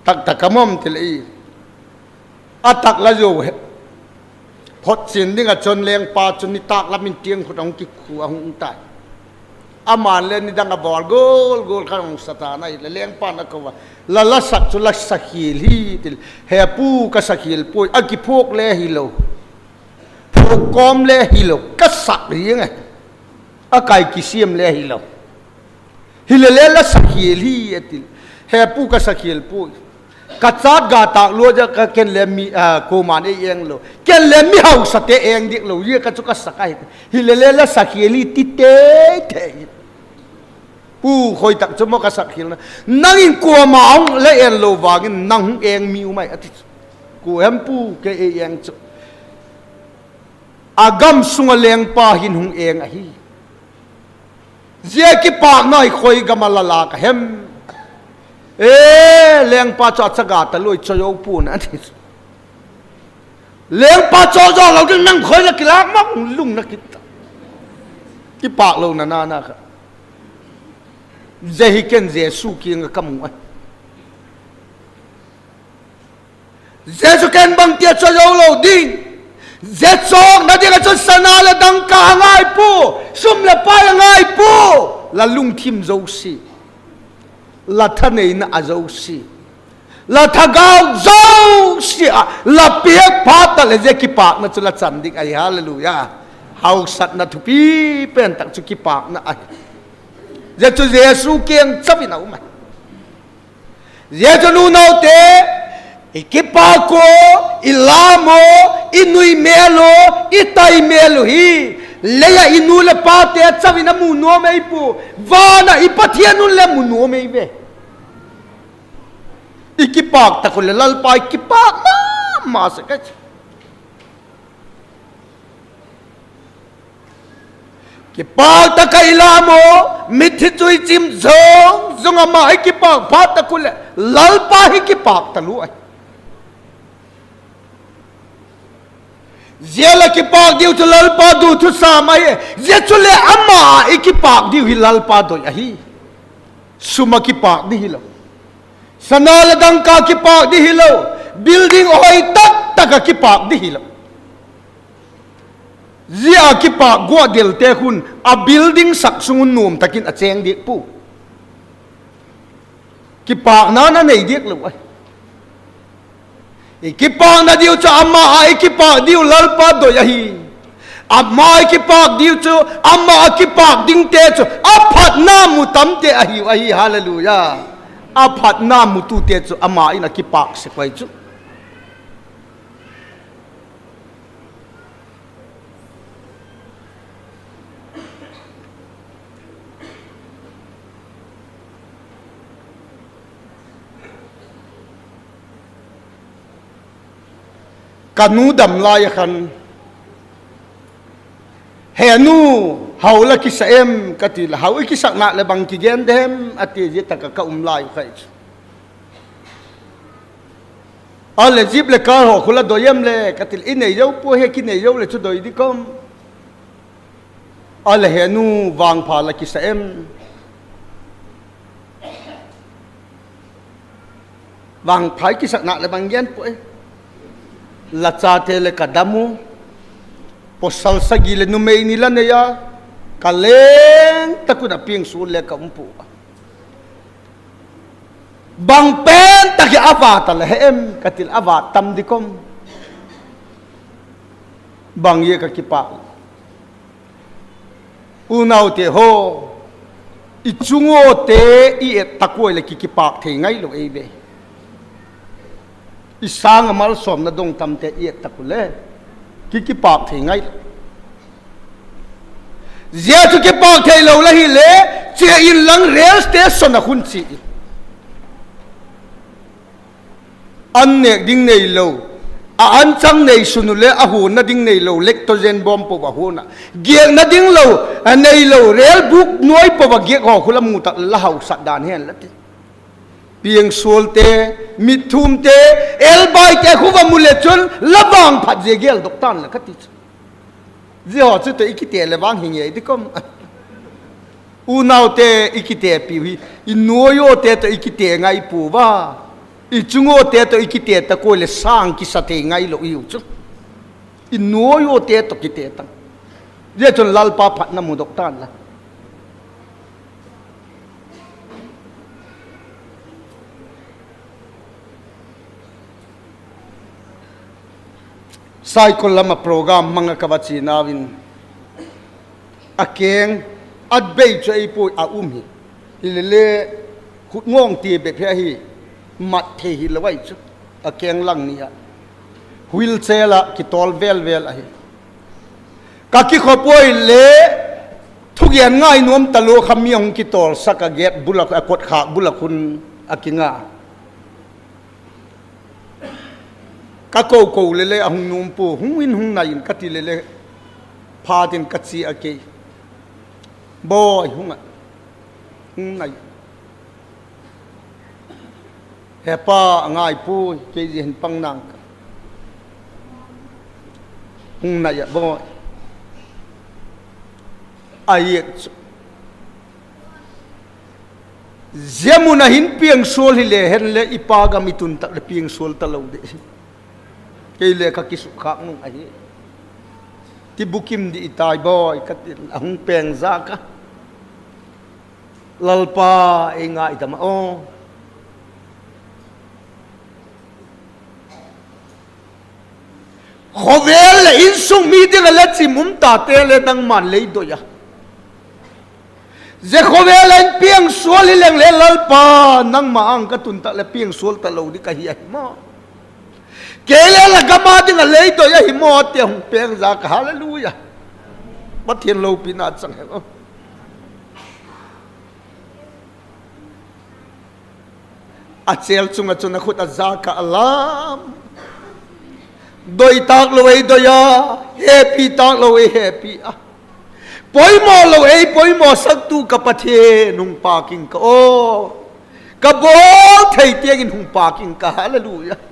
ตักกะมอมเทลีอัตักละโยพอสินนี่ก็จนเลี้ยงปลาจนนี่ตากละมินเตียงคนองกิขัวหงตายอามานเล่นนี่ดังกับบอลโกลข้างสถานะเลี้ยงปลานักว่าละสักจุลสักฮิลฮีติลเฮปูก็สักฮิลปุยอากิพวกเล่ฮิโลพวกกอมเล่ฮิโลก็สักยังไงอาไก่กิเซียมเล่ฮิโลฮิลเล่ละสักฮิลฮีติลเฮปูก็สักฮิลปุยกัดซาดกาตากลัวจะก็เกลเลมีกูมานเองโลเกลเลมีเฮาสเตเองดิโลเยก็จุกสักไอฮิเลเลละสักฮิลีติเตเทปูคอยตักจมก็สักฮิลนะนั่งอินกัวมาองเลเองโลวากินนั่งเองมีอุไม่อติกูเอ็มปูเกเองจุอากำสุงเลงปาหินหงเองอะฮีเจ้ากิปากน้อยคอยกำมาละลากเฮมเลี้ยงปลาจอดสกัดตะลุยชโยปูนอันนี้เลี้ยงปลาจอดเราจะนั่งคอยละกิลากมั่งลุงนักกิตที่ปากเราหนาครับเจฮิเกนเจสุกิงกับมัวเจสุเกนบังเตียชโยเราดิเจจอกนั่นเองก็จะสนาละดังกาง่ายปูซุ่มละไปง่ายปูละลุงทิมโจซีละท่านเองอาจจะสิละท่าก้าวจะสิละเปียกพัดแต่ละเจ้ากิปากนั่นจุลจันดิกไอ้ฮาเลลูยาเฮาสัตว์นั่นทุพีเป็นตักจุกิปากนั่นไอ้เจ้าจุเยซูเกียงจับวินาอุมาเจ้าจุนูนาเตอีกิปากโกอีลาโมอีนุยเมโลอีไตเมโลฮีเลยอินูเลปาเตะจับวินามุนัวไม่ปูวานะอีปัทยานุเลมุนัวไม่เวอีกิปากตะคนเลลปายกิปากมาสักกิปากตะไคลาโมมิถิจุยจิมจงอามาอีกิปากพาตะคนเลลปายกิปากตะลุยเจ้าละกิปากดิวทุลลปาดูทุสามัยเจ้าทุเลอามาอีกิปากดิวฮิลลปาดูยาฮีสุมากิปากดิฮิโลสนาลดังกากิปากดิฮิโลบิลดิ้งโอยตักกิปากดิฮิโลเจ้ากิปากกัวเดลเตคุณอาบิลดิ้งสักสุงนุ่มตะกินอาเจงเด็กปูกิปากนั้นในเด็กเลยอีกิปากนั่นดิวจะอามาอีกิปากดิวลลปาโดยาฮีอามาอีกิปากดิวจะอามาอีกิปากดิ้งเตจะอาพัดน้ามุตัมเตอาฮีฮาเลลูยาอาพัดน้ามุตุเตจะอามาอีนักกิปากสักไว้จุกันนูดำลายขันเฮนูเฮาละกิสเอ็มกติลเฮาอีกิสักนาเลบังกิเกนเดมอติจิตกะอุมลายใครอัลเลจิบเลกาหอคุละโดยมเลกติลอินเนยโยปูเฮกินเนยโยเลชุดโดยดิคอม อะไรเหนูวางพาลกิสเอ็มวางไผ่กิสนะเลยบางยันป่วยละจ่าเทเลกัดดามูพอสัลสกิเลนุเมนิลันเนี่ยกะเลงตะกุนเพียงสูเลกับปูบางเป็นตะกี้อาวาตะเลเอ็มกติลอาวาตัมดิคมบางเยกะกิปะอูนาวเตโฮอิจุงโอเตอีเอตะกวยเลกิปะเทงไงโลเอเบอิสางอมัลสมนะดงตำเตอีเอตะกุเลกิปะเทงไงเจ้าทุกปากเทโลละฮิเลเจ้าอินลังเรลสเตชันนะคุณจีอันเนกดิ้งในโลอันจังในสุนุเลอหูนัดดิ้งในโลเล็กตัวเจนบอมปะวะหูนะเกียนัดดิ้งโลอันในโลเรลบุกน้อยปะวะเกียกหอคุลมุตัดละหาวสัตดานเฮนละทีเพียงโซลเตมิทุมเตเอลบายเตคุวามุเลชนละบางผัดเจเกลดอกตันละคัติเจ้าจุดตัวอีกิเตะละบางหิงเงยดิคมอูนาวเตอีกิเตะปีวิอินโนโยเตตัวอีกิเตะไงปูว่าอีจุงโอเตตัวอีกิเตะตะโกเลสร้างกิสเตไงโลอิวจุอินโนโยเตตัวกิเตะตังเจ้าจนลัลปาผัดน้ำมุดอกตันละไซคนละมาโปรแกรมมังกะบัดซีนาวินอาเกงอัดเบย์ใจปุยอาอุ้มฮิเลขุดง่วงตีเบเพียฮีมัดเทฮิละไว้จุอาเกงลังนี่อะวิลเซละกิตอลเวลอะฮีกะกิขป่วยเลทุกอย่างง่ายนวมตะโลคำมีของกิตอลสักเกตบุลกกดขาบุลคุณอากิงากะโกโกเลอะหงนุมปูหงวินหงนายกะติเลพาดินกะซีอะเกบอยหงอะหงนายเฮปาง่ายปูเกยเห็นปังนางหงนายบอยไอเยเจมุนะหินเปียงโซลฮิเลเห็นเลอีปากามิตุนตะเลเปียงโซลตะลาวเดเกยเลka kisu khak nung ahi ti bukim di itai boy katil ang peng zaka lalpa inga itama o khovel in sung mi de la chimum ta te le dang man le do ya je khovel in piang sual hi leng le lalpa nang ma ang ka tun ta le piang sual ta lo di ka hi ma kele la gama ding a lei to ya hi mo te hung peng za ka hallelujah pathian lo pina chang he a chel chunga chuna khut a za ka alam doi tak lo ei do ya happy tak lo ei happy a poi mo lo ei poi mo sak tu ka pathe nung parking ka o ka bo thei tiang in hung parking ka hallelujah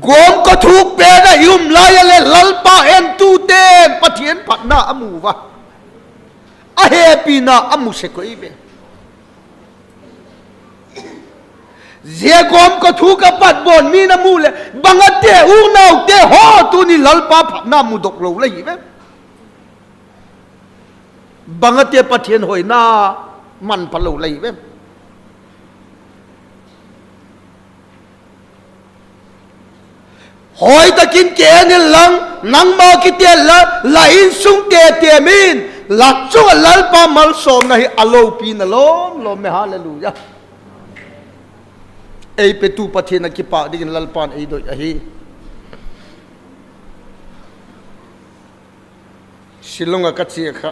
gom ko thuk pe na yum la ya le lalpa en tu te pathian phatna amu wa a happy na amu se ko ibe je gom ko thuk ka pat bon mi na mu le bangate u nau te ho tu ni lalpa phatna mu dok lo le ibe bangate pathian hoi na man palo le ibe hoi ta kin ke ni lang nang ma ki te la in sung te min la chu lal pa mal som na hi alo pi na lom me hallelujah ei pe tu pathina ki pa ding lal pan ei doi a hi silunga ka chi kha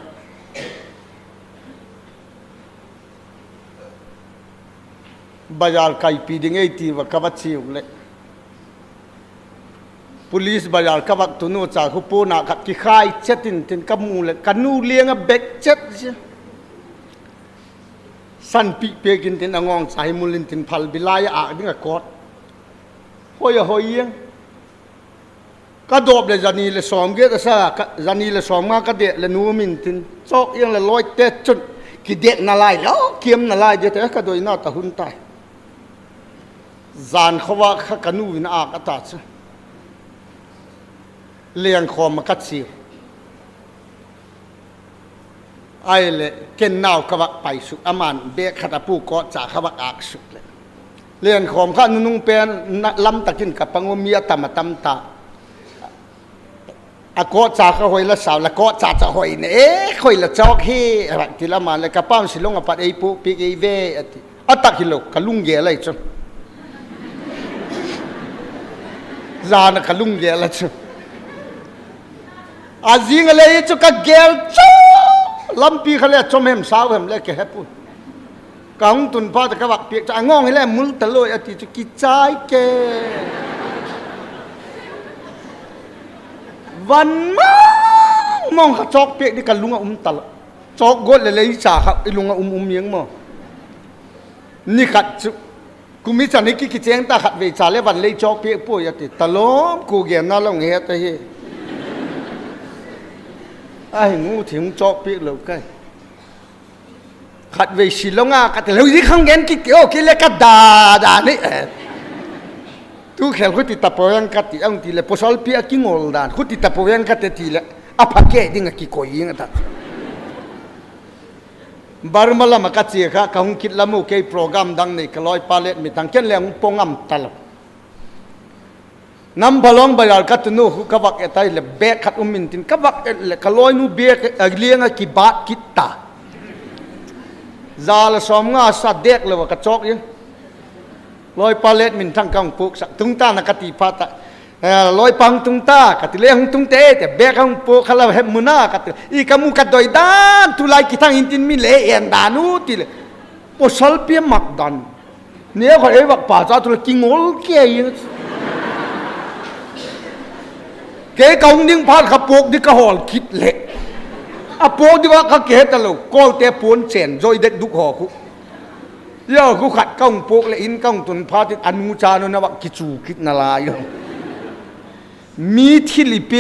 bazar kai pi ding ei ti wa ka ba chi le police bazar ka bak tu no cha khu po na khat ki khai chetin tin ka mu le kanu liang a bek chet san pi pe kin tin angong sai mulin tin phal bilai a ding a kot hoi yang ก็โดบเลยจานีเลยสองเกตซะจานีเลยสองมากระเดะเลยนูมินตินโซกยังเลยลอยเตะจุดกิเดะนาลายแล้วเขียมนาลายเดี๋ยวแต่ก็โดยน่าตะหุนตายจานเขาว่าข้ากันนูวินอากาตาซะเลี้ยงคอมากัดสิวไอ้เลยเก่นนาวขวักไปสุกอามันเบะขัดปูก็จากขวักอากสุกเลยเลี้ยงคอมข้านุ่งเป็นลำตะกินกับปังวมียตามตำตาอากอจากเขาหอยละสาวละก็จากจะหอยเนี่ยหอยละจอกเฮอะไรที่ละมันเลยกับป้ามสิลงกับปัดไอปูปีกไอเวอัตตะกิโลกะลุงเยอะไรจ้ะจานกะลุงเยอะไรจ้ะอาจิงอะไรจุกะเกลจ้าลำปีเขาเลยจมเห็มสาวเห็มเลยแกเห็บปุ่นกังตุนพอจะกระบักเปียกจะงงให้เลยมุลตะลอยอติจุกิจายแกวันมองเขาจอกเปียกนี่กันลุงตลจอกกดเลยจ่าครับไอ้ลุงเมียงมั้งนี่ขัดกูมิจฉานี่กิจเจงตาขัดเวชาเลยวันเลยจอกเปียกป่วยอติตลอมกูเกี่ยน่าลงเหี้ยแต่เฮไอ้งูถึงจอกเปียกเหล่าใกล้ขัดเวชิลงากัดแล้วยิ่งข้างเงินกิเกี่ยวกิเลกัดด่านี่ทุกแขกคุติตาปยังกัดที่อังทีเลยพอสอลเปียกิงอลดานคุติตาปยังกัดที่เลยอาพักแก่ดิ้งกิโกยิงตัดบาร์มาลามากัดเสียค่ะเขาคิดละมูกโปรแกรมดังในกลอยพาเลตมีตั้งเช่นเรื่องปงอัมตลอดน้ำบอลองบาลกัดนูหุกวักเอตัยเลยเบกขัดมินตินกวักเลยกลอยนูเบกเลี้ยงกิบาทกิตาซาลสอมงาสัตเด็กเลยว่ากระจกยังลอยพาเลตมินทั้งกองปุกสักตุงตานกติพัตลอยปังตุงตากติเลี้ยงตุงเตะแต่เบกของปุกเขาเราเห็นมุนากัดอีกมุกัดโดยด้านทุไลกิทังอินตินมิเลเอ็นดานูติเลยพอสัลเปียมักดันเนี่ยเขาเอ๋ยว่าป่าจ้าทุลกิงอลเกยเกยกองดิ้งพาดขับปุกดิกระหอลคิดเละอะปุกดิว่าเขาเกยตลกกอลเตะปูนเซนโดยเด็กดุกหอคุเยอะกูขัดกองปุกเลยอินกองตุนพาดอนุจานุนว่ากิจูคิดนาลายมีทิลเป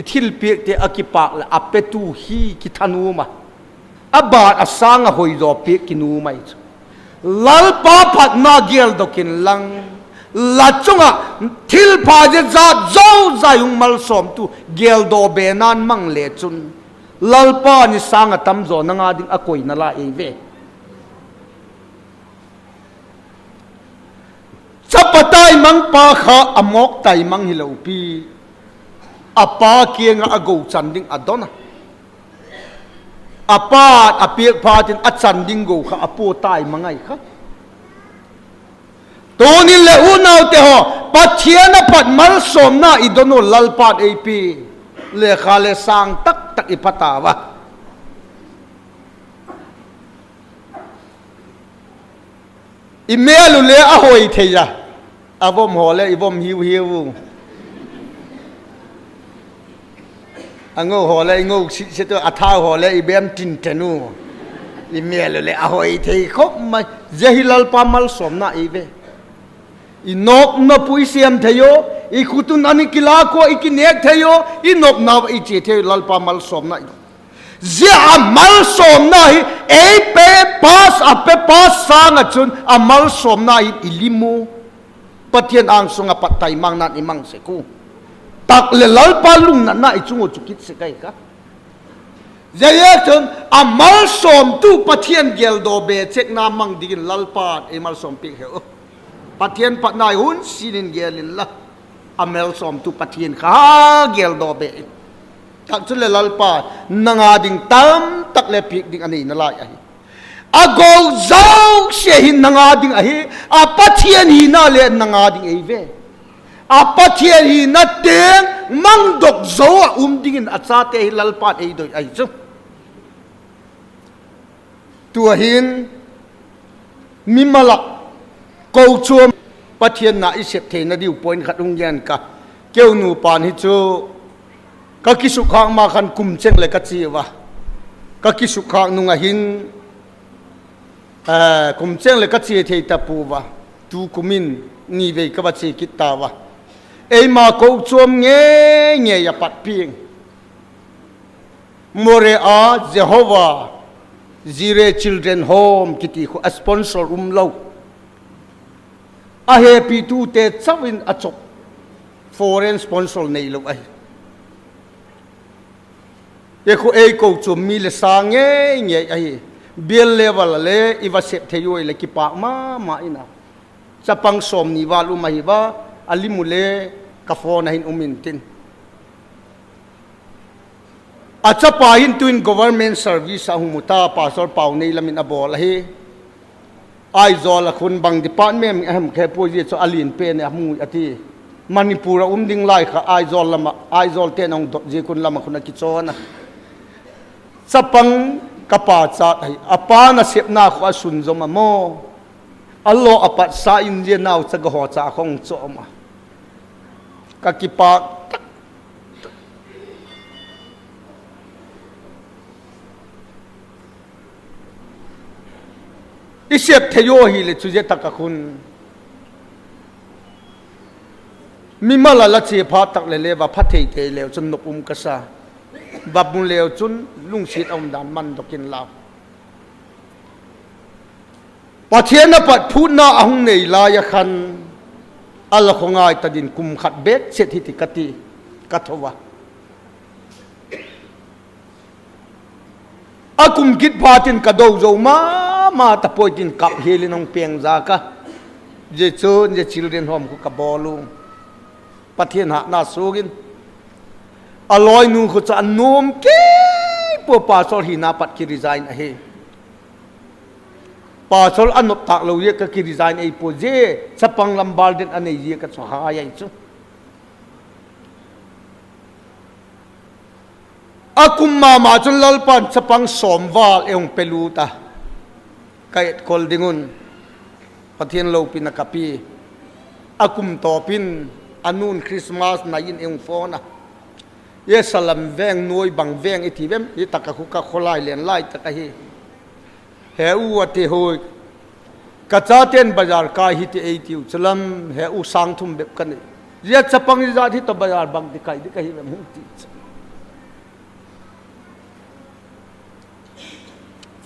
ทิลเปเตอกิปากละอเปตูฮีกิธานูมาอบาดอสางหอยดอเปกินูมาอีกลัลปาพัดนาเกลดกินลังลัดจงอ่ะทิลพาเจจาเจ้าใจยุงมัลสอมตูเกลดอเบนันมังเลจุนลัลปานี่สางตั้มโจนังอาดิงอคอยนาลาเอเวสัปตายมังปาขาอมอกไตมังฮิโลปีอปาเกียงอโกจันดิงอดนะอปาอเปียกพาจินอจันดิงโกขาอปูตายมังไงครับตัวนี้เลอุนาวเตหอปัจเจียนปัดมัลสมนาอิดโนลัลปาดเอปีเลขาเลสังตักตักอิปตาวะอิเมลุเลอหอยเทียอาบอมหอเลอิบอมฮิวฮิวอังโง่หอเลงโง่สิตัวอัฐาหอเลอิเบมตินเทนูอิเมลุเลอหอยเทียเขามาเจฮิลัลปามัลสมนาอีเวอินกนปุยเซียมเทโยอิคุตุนันิกิลาโคอิกิเนกเทโยอินกนาอิเจเทลัลปามัลสมนาเจ้ามัลสมนาเอเปปัสอเปปัสสังจุนอามัลสมนาอิลิมูปะเทียนอังสงปัตไตมังนันอิมังเสกูตักเลลัลปาลุงนันนาอิจุงจุกิตเสกัยกะเจ้าจุนอามัลสมตูปะเทียนเกลโดเบเชกนามังดิกินลัลปาเอมัลสมปิเหอปะเทียนปัตนายหุนสินินเกลินละอามัลสมตูปะเทียนข้าเกลโดเบตักจุเลลัลปานังอาดิงตัมตักเลปิกดิงอันนี้นั่นละอากงเจ้าเสียหินนังอาดิงอะไรอาปัทยันหินาเลนังอาดิงเอเวอาปัทยันหินาเตงมังดกโซ่ดิงอัศเตหิลัลปาเอโดยไอจุตัวหินมิมาลักกูชวมปัทยันนาอิเสพเทนดิวปอยน์ขัดองยันกะเกี่ยวนูปานฮิจูก็คิสุขังมาขันกุมเชงเลยกัจจีวะก็คิสุขังนุงหินกุมเชงเลยกัจจีเทตาปูวะตูกุมินนี่เวกับบัจจีกิตาวะ เอ้มาโกจวมเงี้ยเงี้ยปัดเพียงโมเรอาเจโฮวาจีเรชิลเดรนโฮมกิติคูสปอนเซอร์เลวอาเฮปีตูเตชวินอจบฟอเรนสปอนเซอร์ในโลกไอเอคูเอโกจวมมีเลสางเงี้ยเงี้ยไอเบียลเลวลเลอีวาเซปเทโยเลกิปากมาอินาจะปังสมนิวาลุมาฮิบาอลิมุเลกาฟอนาหินอุมินตินอาจจะปาหินตุน government service อาหุมุตาปาสอลเป่าในลามินอบอลเฮไอจอลคนบาง department แค่พูดจะอลินเป็นเนี่ยมูอธิมณิปุระดิ่งไล่ค่ะไอจอลละมาไอจอลเตนองเจคุณละมาคนกิจโซนะจะปังกปาจัดให้อปานาเสพนาขวาสุนจมาโมอัลลอฮ์อปัสสาอินเดียนาวจะกหัวจ่าของโจมากะกิปาอิเสพเทโยฮิเลจุเจตักคุณมิมาลาละเจียพาตักเลว่าพัดเทเตเลวจนนบกษาบับมุเลวจนลุงศิษย์อมดานมันตกินลาวปัจเจนปัดพูดนาองในลายคันอัลลอฮ์ของายตัดินกุมขัดเบ็ดเสถิติกติกัทวะอากุมกิดพาตินกระโดดโจมาตะโพยตินกับเฮลินองเปียงจากะเจโซนเจชิลเดนหอมกุกับบอลุงปัจเจนหานาสูกินอลอยนูขุดอันนมเก็บปัวปาสอลหินาปัดกิริไซน์เฮปาสอลอันนบตักเราเยกกิริไซน์ไอปัวเจสปังลำบาลเดนอันเอเยกสหายจุอากุมมาจนลลปันสปังสมวาลเอองเปลูตาไก่คอลดิงุนปะเทียนโลปินักปีอากุมต่อปินอนุนคริสต์มาสนายินเอองฟอนะเยสลัมแวงนวยบังแวงไอทีเวมยตักคุกะโคลายเลียนไล่ตะกะเฮเฮอูวะเทโฮกะจาเตนบาจาร์กาฮิติเอติวสลัมเฮอูสังทุมเบบกันเยสปังจาที่ตบาจาร์บังดิกายดิกะเฮเวมุติ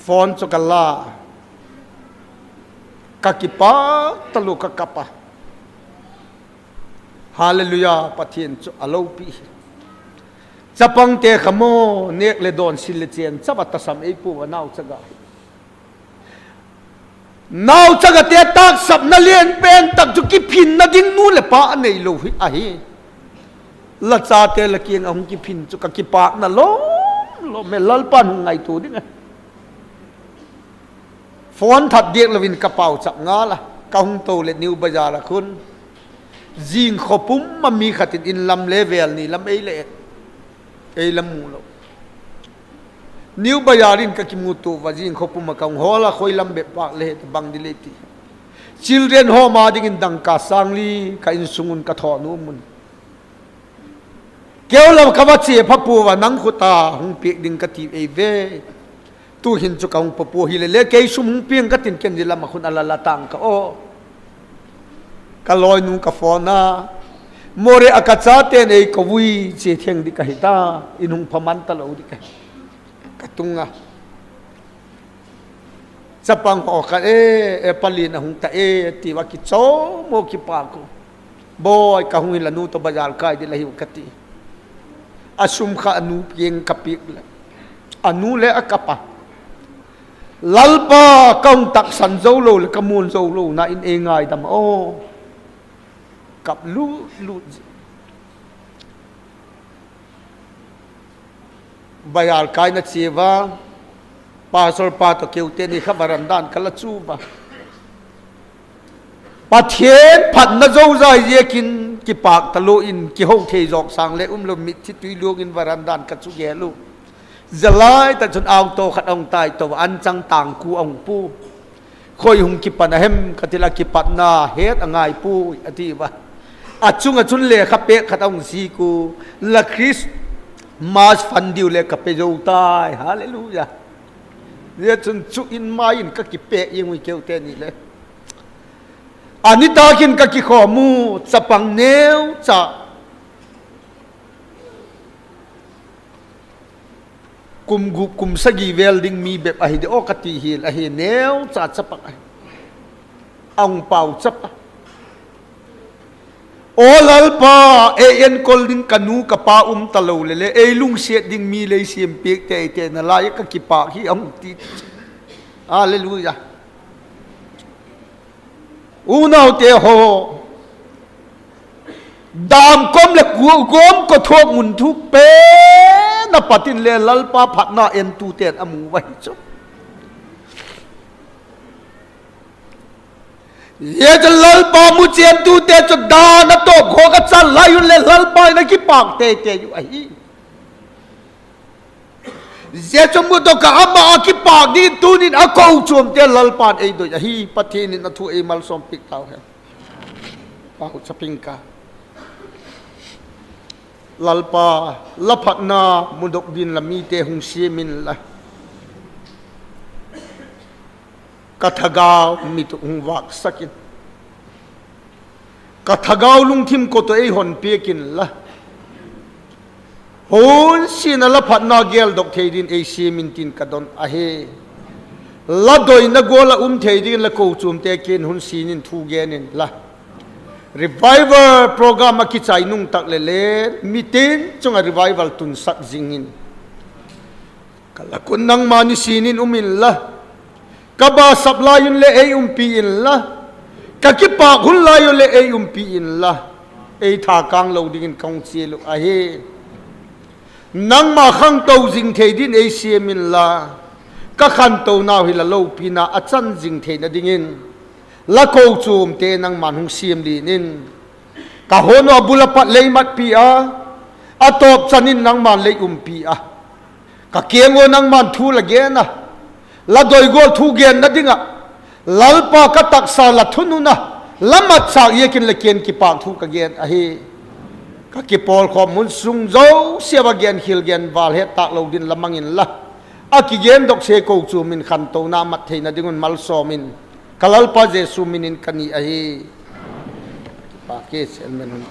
ฟอนสุกัลลากะกิปาตลุกะกะปะฮาเลลูยาปะเทียนอโลปีจะปังเตะขโมเนกเลดอนสิเลเจียนจะบัตสามเอปูวะนาวจักะนาวจักะเตะตักสับนาเลียนเป็นตักจุกิพินนาดิงนูเลปะในโลหิอะเฮละจาเตะละเกียงองกิพินจุกะกิปากนะโลเมลัลปันไงตัวดิไงฟอนถัดเดียกลวินกระเป๋าจับงาละกองโตเลนิวบาจาละคุณจิงขบุมมันมีขัดอินลำเลเวลนี่ลำเอเลเอลำมูลนิวบายารินกับกิมุตุวาจิงขบุมมากังหัวละคอยลำเบ็ดปากเลตบังดิเลติชิลเดนฮอมาดิ่งดังกาสังลีกับอินสุงุนกระถอนูมุนเกี่ยวเรากับว่าเสียพระปูวานังขุตาหงเปียกดิ่งกติเอเวตู้หินจุกองปะปูฮิเลเลเกยชุมเปียงกตินเกนดิลามาคุณอัลลาตังกะโอกะลอยนุงกะฟอนาโมเรอากาซาเตนเอกวุยเจเทียงดิกะฮิตาอินุงพมันตะโลดิกะกะตุงะจะปังออกกันปลีนะหุงตะติวากิโซโมกิปากุบอยกะหุงละนูตบะยาลกายดิละหิวกะติอาชุมขะอนุเพียงกะปิกละอนุเลอะกะปะลัลปากองตักสันโซโลและกมูลโซโลนะอินเองไงดำโอกับลูบายาลกายนัดเสียวาปาสอลปาตะเกียวเตนี่ขับรันดานกัลจูบะปะเทียนผัดนโซใจเยกินกิปากตะโลอินกิห้องเทจอกสังเลลมิดที่ตุยลวงอินวารันดานกัจุเกลูจะไล่แต่จนเอาโตขัดองตายตัวอันจังต่างกูองปูคอยหุงกิปันเฮมขัดละกิปันนาเฮ็ดอ่างปูอธิบะอาจุนเล่ขับเปะขัดองสีกูละคริสมาสฟันดิวเล่ขับเปะโจตายฮาเลลูยาเดี๋ยวจนจุอินมาอินก็กิเปะยังไม่เกี่ยวเตนี่เลย อันนี้ตากินกะกิขอมูจะปังเนวจะกุมสกีเวลดิ้งมีแบบอหิเดโอกติฮิลอหิเนวจะปักองเป่าจะปะโอลัลปาเอ็นกอลดิ้งกันูกะปาตะโลเลเอลุงเสียดิ้งมีเลยเสียมเปียกเตนลายกะกิปาฮีองติฮาเลลูยาอูนาวเตโฮดามกอมและกัวกอมก็ทวกมุนทุกเป้นปฏินเลลัลปาผัดนาเอ็นตูเตนอมูไว้จุเยจะลัลปามุเจียนตูเตจุดานะโตโคกัจันลายุนเลลัลปานะกิปากเตอยู่ไอ้เยจะมุดก็อามากิปากดีตูนินอากูจวมเตลัลปาไอ้โดยฮีปฏินินนะทูเอมัลสมปิกเตาเฮปาหุสปิงกาลัลปาลับนามุดกดินละมีเตหุงเสียมินละกัทกาวมีตุงวักสักินกัทกาวลุงทิมก็ตัวไอหอนเปียกินละโหนสินลับนาเกลดกเทดินไอเสียมินตินกระดอนอาเฮละโดยนักโกละเทดินละโกจุมเตกินหุนสีนินทูเกนินละRevival program makicay nung taklele mitin chung revival tun sak zingin kalakun nang manisinin umilla kaba sablayon le ay umpiin la kakipa hulayo le ay umpiin la ay thakang loadingin kong silo ahe nang makang tau zing te din ay siyamin la kakantaw na hilalaw pina at san zing te na dingin la Kochuam te nang manhung siam linin kahono abulapat leimat pia atop sanin nang man lei pia kakiengo nang man thu lagena la doigol thu gen na dinga lalpa katak sa la thununa lamat sa yekin leken ki pa thu ka gen ahi kakipol ko mun sung zo siawa gen hil gen wal het tak lo din lamangin la akigen dok se Kochuam min khanto na mat theina dingun malsomin kalal pa Jesu minin kani ahi pakis elmenun